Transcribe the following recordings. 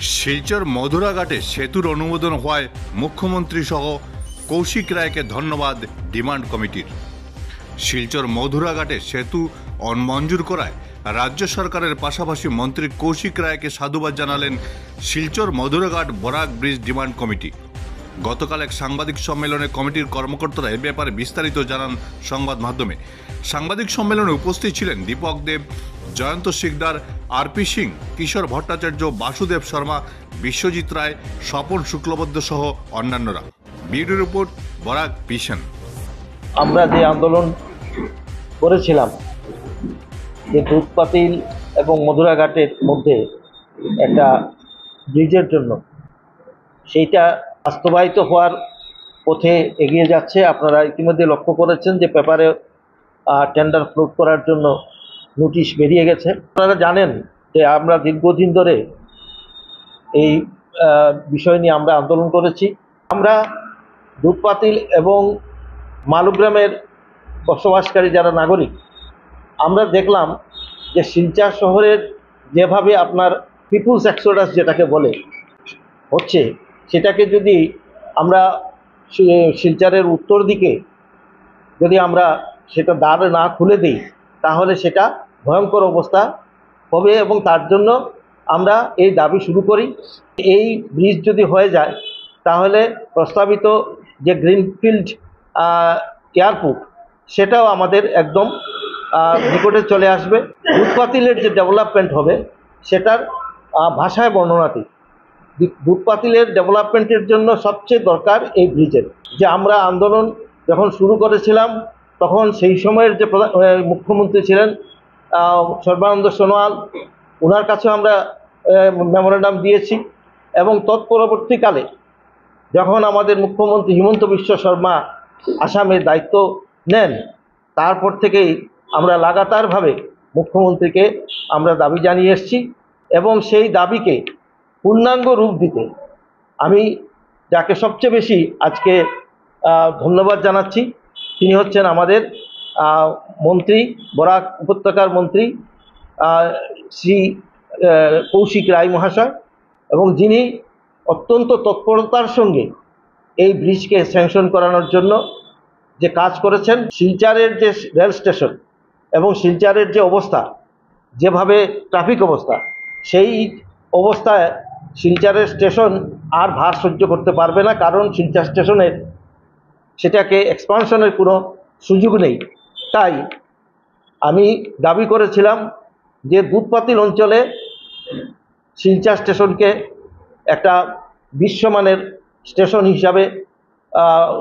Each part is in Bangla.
শিলচর মধুরাঘাটে সেতুর অনুমোদন হওয়ায় মুখ্যমন্ত্রী সহ কৌশিক রায়কে ধন্যবাদ ডিমান্ড কমিটির। শিলচর মধুরাঘাটে সেতু মঞ্জুর করায় রাজ্য সরকারের পাশাপাশি মন্ত্রী কৌশিক রায়কে সাধুবাদ জানালেন Silchar Madhuraghat Barak bridge demand committee. গতকাল এক সাংবাদিক সম্মেলনে কমিটির কর্মকর্তারা এ ব্যাপারে বিস্তারিত জানান সংবাদ মাধ্যমে। সাংবাদিক সম্মেলনে উপস্থিত ছিলেন দীপক দেব, জয়ন্ত শিকদার, আরপি সিং, কিশোর ভট্টাচার্য, বাসুদেব শর্মা, বিশ্বজিৎ রায়, স্বপন শুক্লবদ্ধ সহ অন্যান্যরা। Bureau report, Barak vision. আমরা যে আন্দোলন করেছিলাম যে দুধপাতিল এবং মধুরাঘাটের মধ্যে একটা ব্রিজের জন্য, সেইটা বাস্তবায়িত হওয়ার পথে এগিয়ে যাচ্ছে। আপনারা ইতিমধ্যে লক্ষ্য করেছেন যে পেপারে টেন্ডার ফ্লোট করার জন্য নোটিশ বেরিয়ে গেছে। আপনারা জানেন যে আমরা দীর্ঘদিন ধরে এই বিষয় নিয়ে আমরা আন্দোলন করেছি। আমরা দুধপাতিল এবং মালুগ্রামের বসবাসকারী যারা নাগরিক, আমরা দেখলাম যে শিলচর শহরের যেভাবে আপনার পিপুলস এক্সোডাস যেটাকে বলে হচ্ছে, সেটাকে যদি আমরা শিলচরের উত্তর দিকে যদি আমরা সেটা দ্বার না খুলে দিই, তাহলে সেটা ভয়ঙ্কর অবস্থা হবে এবং তার জন্য আমরা এই দাবি শুরু করি। এই ব্রিজ যদি হয়ে যায় তাহলে প্রস্তাবিত যে গ্রিনফিল্ড এয়ারপোর্ট, সেটাও আমাদের একদম নিকটে চলে আসবে। দুধপাতিলের যে ডেভেলপমেন্ট হবে সেটার ভাষায় বর্ণনাতীত। দুধপাতিলের ডেভেলপমেন্টের জন্য সবচেয়ে দরকার এই ব্রিজের। যে আমরা আন্দোলন যখন শুরু করেছিলাম তখন সেই সময়ের যে মুখ্যমন্ত্রী ছিলেন সর্বানন্দ সোনোয়াল, ওনার কাছেও আমরা মেমোরেন্ডাম দিয়েছি এবং তৎপরবর্তীকালে যখন আমাদের মুখ্যমন্ত্রী হিমন্ত বিশ্ব শর্মা আসামের দায়িত্ব নেন, তারপর থেকেই আমরা লাগাতারভাবে মুখ্যমন্ত্রীকে আমরা দাবি জানিয়ে এসেছি এবং সেই দাবিকে পূর্ণাঙ্গ রূপ দিতে আমি যাকে সবচেয়ে বেশি আজকে ধন্যবাদ জানাচ্ছি, তিনি হচ্ছেন আমাদের মন্ত্রী, বরাক উপত্যকার মন্ত্রী শ্রী কৌশিক রায় মহাশয়, এবং যিনি অত্যন্ত তৎপরতার সঙ্গে এই ব্রিজকে স্যাংশন করানোর জন্য যে কাজ করেছেন। শিলচরের যে রেল স্টেশন এবং শিলচরের যে অবস্থা, যেভাবে ট্রাফিক অবস্থা, সেই অবস্থায় শিলচরের স্টেশন আর ভার সহ্য করতে পারবে না, কারণ শিলচর স্টেশনের সেটাকে এক্সপানশনের কোনো সুযোগ নেই। তাই আমি দাবি করেছিলাম যে দুধপাতিল অঞ্চলে শিলচর স্টেশনকে একটা বিশ্বমানের স্টেশন হিসাবে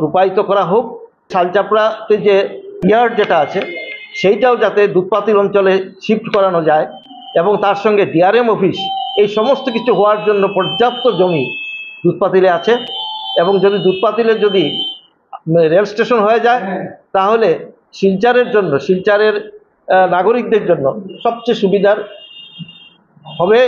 রূপায়িত করা হোক। শালচাপড়াতে যে ইয়ার্ড যেটা আছে সেইটাও যাতে দুধপাতিল অঞ্চলে শিফট করানো যায় এবং তার সঙ্গে ডিআরএম অফিস, এই সমস্ত কিছু হওয়ার জন্য পর্যাপ্ত জমি দুধপাতিলে আছে। এবং যদি দুধপাতিলের যদি রেল স্টেশন হয়ে যায় তাহলে শিলচরের জন্য, শিলচরের নাগরিকদের জন্য সবচেয়ে সুবিধার হবে।